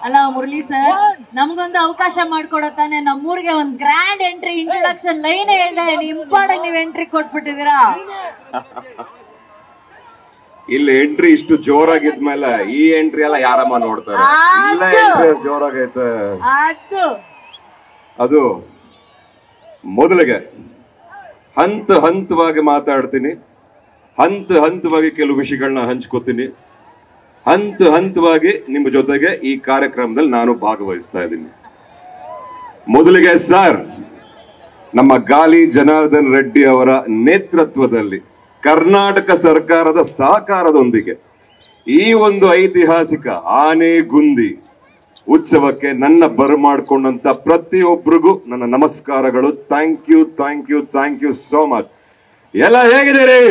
ಅಲ್ಲ ಮುರಳಿ ಸರ್, ನಮ್ಗೊಂದು ಅವಕಾಶ ಮಾಡ್ಕೊಡತ್ತಾನೆ. ನಮ್ಮೂರಿಗೆ ಒಂದು ಗ್ರ್ಯಾಂಡ್ ಎಂಟ್ರಿ ಇಂಟ್ರೊಡಕ್ಷನ್ ಲೈನ್ ಹೇಳಿದೆ, ಇಂಪಾರ್ಟೆಂಟ್ ನೀವು ಎಂಟ್ರಿ ಕೊಟ್ಬಿಟ್ಟಿದ್ದೀರಾ. ಇಲ್ಲಿ ಎಂಟ್ರಿ ಇಷ್ಟು ಜೋರಾಗಿದ್ಮೇಲೆ ಈ ಎಂಟ್ರಿ ಎಲ್ಲ ಯಾರಮ್ಮ ನೋಡ್ತಾರೆ? ಇಲ್ಲ, ಎಂಟ್ರಿ ಜೋರಾಗೈತೆ. ಅದು ಮೊದಲಿಗೆ ಹಂತವಾಗಿ ಮಾತಾಡ್ತೀನಿ, ಹಂತವಾಗಿ ಕೆಲವು ವಿಷಯಗಳನ್ನ ಹಂಚ್ಕೋತೀನಿ, ಹಂತವಾಗಿ ನಿಮ್ಮ ಜೊತೆಗೆ ಈ ಕಾರ್ಯಕ್ರಮದಲ್ಲಿ ನಾನು ಭಾಗವಹಿಸ್ತಾ ಇದ್ದೀನಿ. ಮೊದಲಿಗೆ ಸರ್, ನಮ್ಮ ಗಾಲಿ ಜನಾರ್ದನ್ ರೆಡ್ಡಿ ಅವರ ನೇತೃತ್ವದಲ್ಲಿ ಕರ್ನಾಟಕ ಸರ್ಕಾರದ ಸಹಕಾರದೊಂದಿಗೆ ಈ ಒಂದು ಐತಿಹಾಸಿಕ ಆನೆಗುಂದಿ ಉತ್ಸವಕ್ಕೆ ನನ್ನ ಬರಮಾಡ್ಕೊಂಡಂತ ಪ್ರತಿಯೊಬ್ಬರಿಗೂ ನನ್ನ ನಮಸ್ಕಾರಗಳು. Thank you so much. ಎಲ್ಲ ಹೇಗಿದ್ದೀರಿ?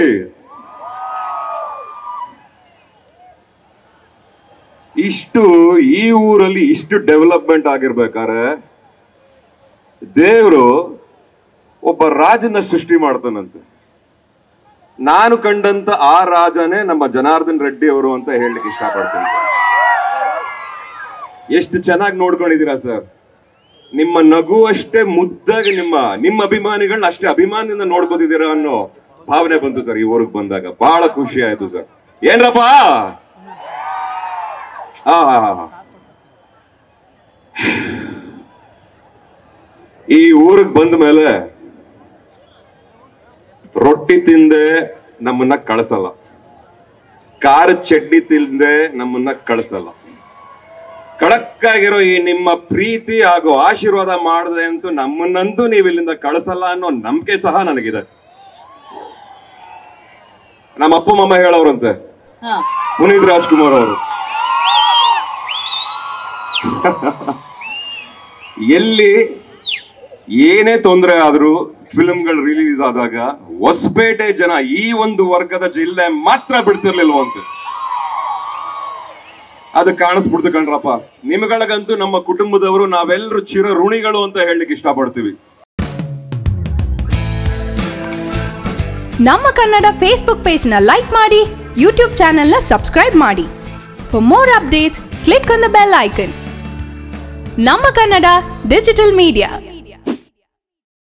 ಈ ಊರಲ್ಲಿ ಇಷ್ಟು ಡೆವಲಪ್ಮೆಂಟ್ ಆಗಿರ್ಬೇಕಾದ್ರೆ ದೇವರು ಒಬ್ಬ ರಾಜನ ಸೃಷ್ಟಿ ಮಾಡ್ತಾನಂತೆ. ನಾನು ಕಂಡಂತ ಆ ರಾಜನೇ ನಮ್ಮ ಜನಾರ್ದನ್ ರೆಡ್ಡಿ ಅವರು ಅಂತ ಹೇಳಲಿಕ್ಕೆ ಇಷ್ಟಪಡ್ತೀನಿ ಸರ್. ಎಷ್ಟು ಚೆನ್ನಾಗಿ ನೋಡ್ಕೊಂಡಿದ್ದೀರಾ ಸರ್. ನಿಮ್ಮ ನಗು ಅಷ್ಟೇ ಮುದ್ದಾಗಿ ನಿಮ್ಮ ಅಭಿಮಾನಿಗಳನ್ನ ಅಷ್ಟೇ ಅಭಿಮಾನಿಯಿಂದ ನೋಡ್ಕೋತಿದ್ದೀರಾ ಅನ್ನೋ ಭಾವನೆ ಬಂತು ಸರ್. ಈ ಊರಿಗೆ ಬಂದಾಗ ಬಹಳ ಖುಷಿ ಆಯ್ತು ಸರ್. ಏನ್ರಪ್ಪ, ಈ ಊರಿಗೆ ಬಂದ ಮೇಲೆ ರೊಟ್ಟಿ ತಿಂದೆ ನಮ್ಮನ್ನ ಕಳಿಸಲ್ಲ, ಖಾರ ಚಟ್ನಿ ತಿಂದೆ ನಮ್ಮನ್ನ ಕಳಿಸಲ್ಲ. ಖಡಕ್ಕಾಗಿರೋ ಈ ನಿಮ್ಮ ಪ್ರೀತಿ ಹಾಗೂ ಆಶೀರ್ವಾದ ಮಾಡದೆ ಅಂತೂ ನಮ್ಮನ್ನಂತೂ ನೀವು ಇಲ್ಲಿಂದ ಕಳಿಸಲ್ಲ ಅನ್ನೋ ನಂಬಿಕೆ ಸಹ ನನಗಿದೆ. ನಮ್ಮ ಅಪ್ಪ ಮಮ್ಮ ಹೇಳವ್ರಂತೆ, ಪುನೀತ್ ರಾಜ್ಕುಮಾರ್ ಅವರು, ಎಲ್ಲಿ ಏನೇ ತೊಂದರೆ ಆದ್ರೂ ಫಿಲ್ಮ್ಗಳು ರಿಲೀಸ್ ಆದಾಗ ಹೊಸಪೇಟೆ ಜನ ಈ ಒಂದು ವರ್ಗದ ಜಿಲ್ಲೆ ಮಾತ್ರ ಬಿಡ್ತಿರ್ಲಿಲ್ವಂತೆ. ಅದು ಕಾಣಿಸ್ಬಿಡ್ತು ಕಣ್ರಪ್ಪ. ನಿಮ್ಗಳಿಗಂತೂ ನಮ್ಮ ಕುಟುಂಬದವರು ನಾವೆಲ್ಲರೂ ಚಿರ ಋಣಿಗಳು ಅಂತ ಹೇಳಲಿಕ್ಕೆ ಇಷ್ಟಪಡ್ತೀವಿ. ನಮ್ಮ ಕನ್ನಡ ಫೇಸ್ಬುಕ್ ಪೇಜ್ ನ ಲೈಕ್ ಮಾಡಿ, ಯೂಟ್ಯೂಬ್ ಚಾನೆಲ್ ನ ಸಬ್ಸ್ಕ್ರೈಬ್ ಮಾಡಿ. For more updates click on the bell icon. ನಮ್ಮ ಕನ್ನಡ ಡಿಜಿಟಲ್ ಮೀಡಿಯಾ.